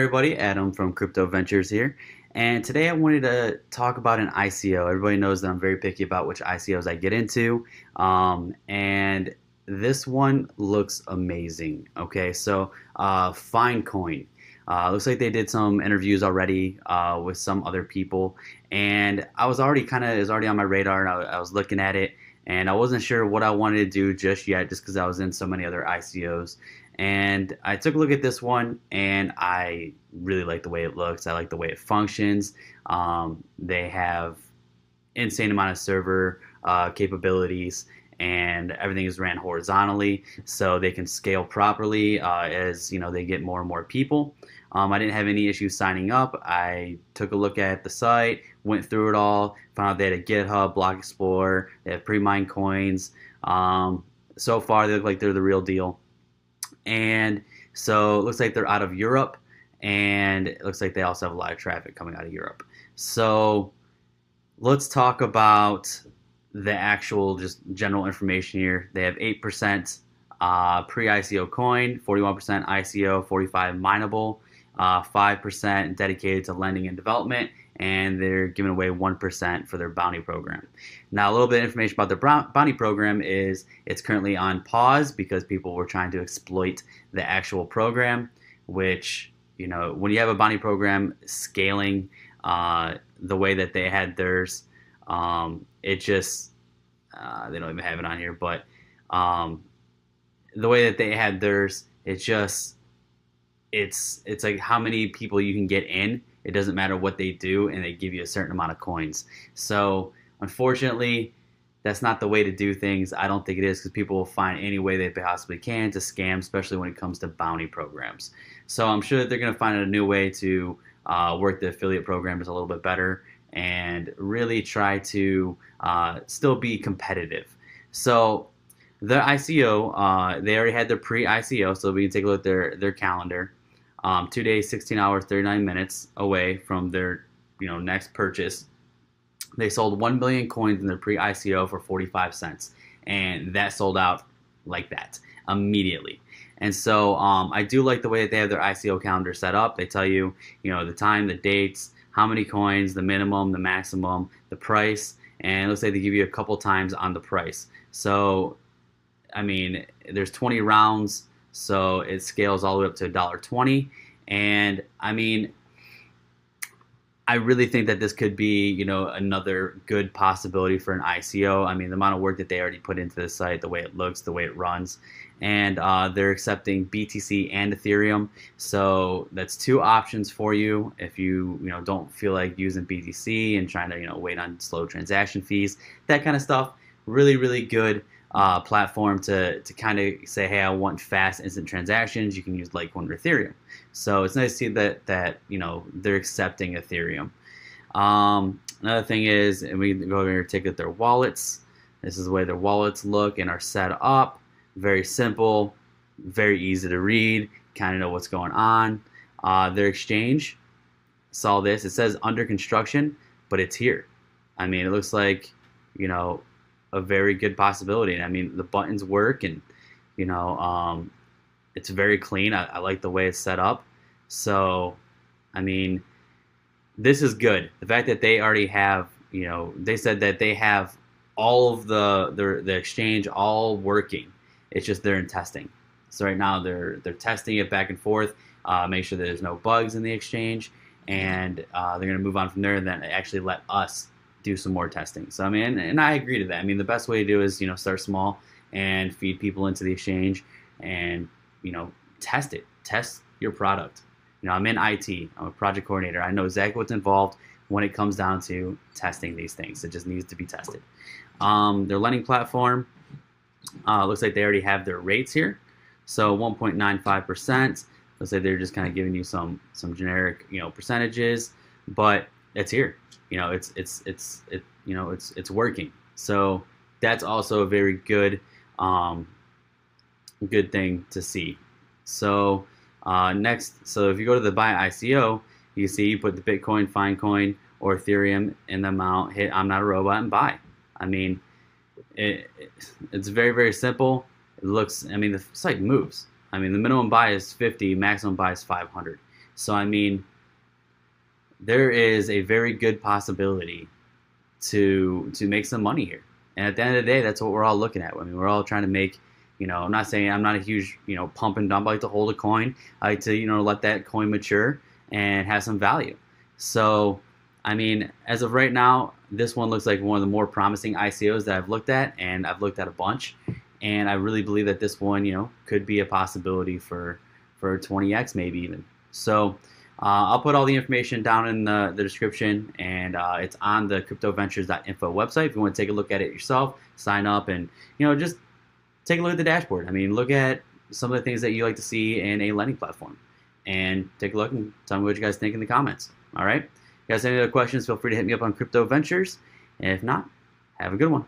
everybody, Adam from CryptoVentures here, and today I wanted to talk about an ICO. Everybody knows that I'm very picky about which ICOs I get into, and this one looks amazing. Okay, so FineCoin. Looks like they did some interviews already with some other people, and I was already it was already on my radar, and I was looking at it, and I wasn't sure what I wanted to do just yet, just because I was in so many other ICOs. And I took a look at this one, and I really like the way it looks. I like the way it functions. They have insane amount of server capabilities, and everything is ran horizontally, so they can scale properly as they get more and more people. I didn't have any issues signing up. I took a look at the site, went through it all, found out they had a GitHub, Block Explorer, they have pre-mined coins. So far, they look like they're the real deal. And so it looks like they're out of Europe, and it looks like they also have a lot of traffic coming out of Europe. So let's talk about the actual just general information here. They have 8% pre-ICO coin, 41% ICO, 45 mineable, 5% dedicated to lending and development, and they're giving away 1% for their bounty program. Now, a little bit of information about their bounty program is it's currently on pause because people were trying to exploit the actual program, which, when you have a bounty program scaling the way that they had theirs, it just, they don't even have it on here, but the way that they had theirs, it's like how many people you can get in. It doesn't matter what they do, and they give you a certain amount of coins. So unfortunately, that's not the way to do things. I don't think it is, because people will find any way they possibly can to scam, especially when it comes to bounty programs. So I'm sure that they're going to find a new way to work the affiliate programs a little bit better and really try to still be competitive. So the ICO, they already had their pre-ICO, so we can take a look at their calendar. 2 days, 16 hours, 39 minutes away from their next purchase. They sold 1 million coins in their pre-ICO for 45 cents, and that sold out like that immediately. And so I do like the way that they have their ICO calendar set up. They tell you, the time, the dates, how many coins, the minimum, the maximum, the price, and let's say they give you a couple times on the price. So, I mean, there's 20 rounds, so it scales all the way up to $1.20. And I mean, I really think that this could be, another good possibility for an ICO. I mean, the amount of work that they already put into the site, the way it looks, the way it runs, and they're accepting BTC and Ethereum. So that's two options for you if you, don't feel like using BTC and trying to, wait on slow transaction fees, that kind of stuff. Really, really good platform to kind of say, hey, I want fast instant transactions. You can use Litecoin or Ethereum. So it's nice to see that they're accepting Ethereum. Another thing is, and we can go over here and take a look at their wallets. This is the way their wallets look and are set up. Very simple, very easy to read, kind of know what's going on. Their exchange, saw this. It says under construction, but it's here. I mean, it looks like, a very good possibility. I mean, the buttons work, and it's very clean. I like the way it's set up. So, I mean, this is good. The fact that they already have, they said that they have all of the exchange all working. It's just they're in testing. So right now they're testing it back and forth, make sure that there's no bugs in the exchange, and they're going to move on from there and then actually let us do some more testing. So I mean, and I agree to that. I mean, the best way to do is start small and feed people into the exchange, and test it, test your product. I'm in IT. I'm a project coordinator. I know exactly what's involved when it comes down to testing these things. It just needs to be tested. Their lending platform looks like they already have their rates here. So 1.95%. Looks like they're just kind of giving you some generic percentages, but it's here. It's working. So that's also a very good good thing to see. So next, so if you go to the buy ICO, you see you put the Bitcoin, FineCoin, or Ethereum in the amount, hit I'm not a robot, and buy. I mean, it's very, very simple. It looks, I mean, the site moves. I mean, the minimum buy is 50, maximum buy is 500. So I mean, there is a very good possibility to make some money here. And at the end of the day, that's what we're all looking at. I mean, we're all trying to make, I'm not saying I'm not a huge, pump and dump. I like to hold a coin. I like to, let that coin mature and have some value. So, I mean, as of right now, this one looks like one of the more promising ICOs that I've looked at, and I've looked at a bunch. And I really believe that this one, could be a possibility for 20x maybe even. So, I'll put all the information down in the description, and it's on the CryptoVentures.info website. If you want to take a look at it yourself, sign up, and just take a look at the dashboard. I mean, look at some of the things that you like to see in a lending platform, and take a look and tell me what you guys think in the comments. All right? If you guys have any other questions, feel free to hit me up on CryptoVentures. And if not, have a good one.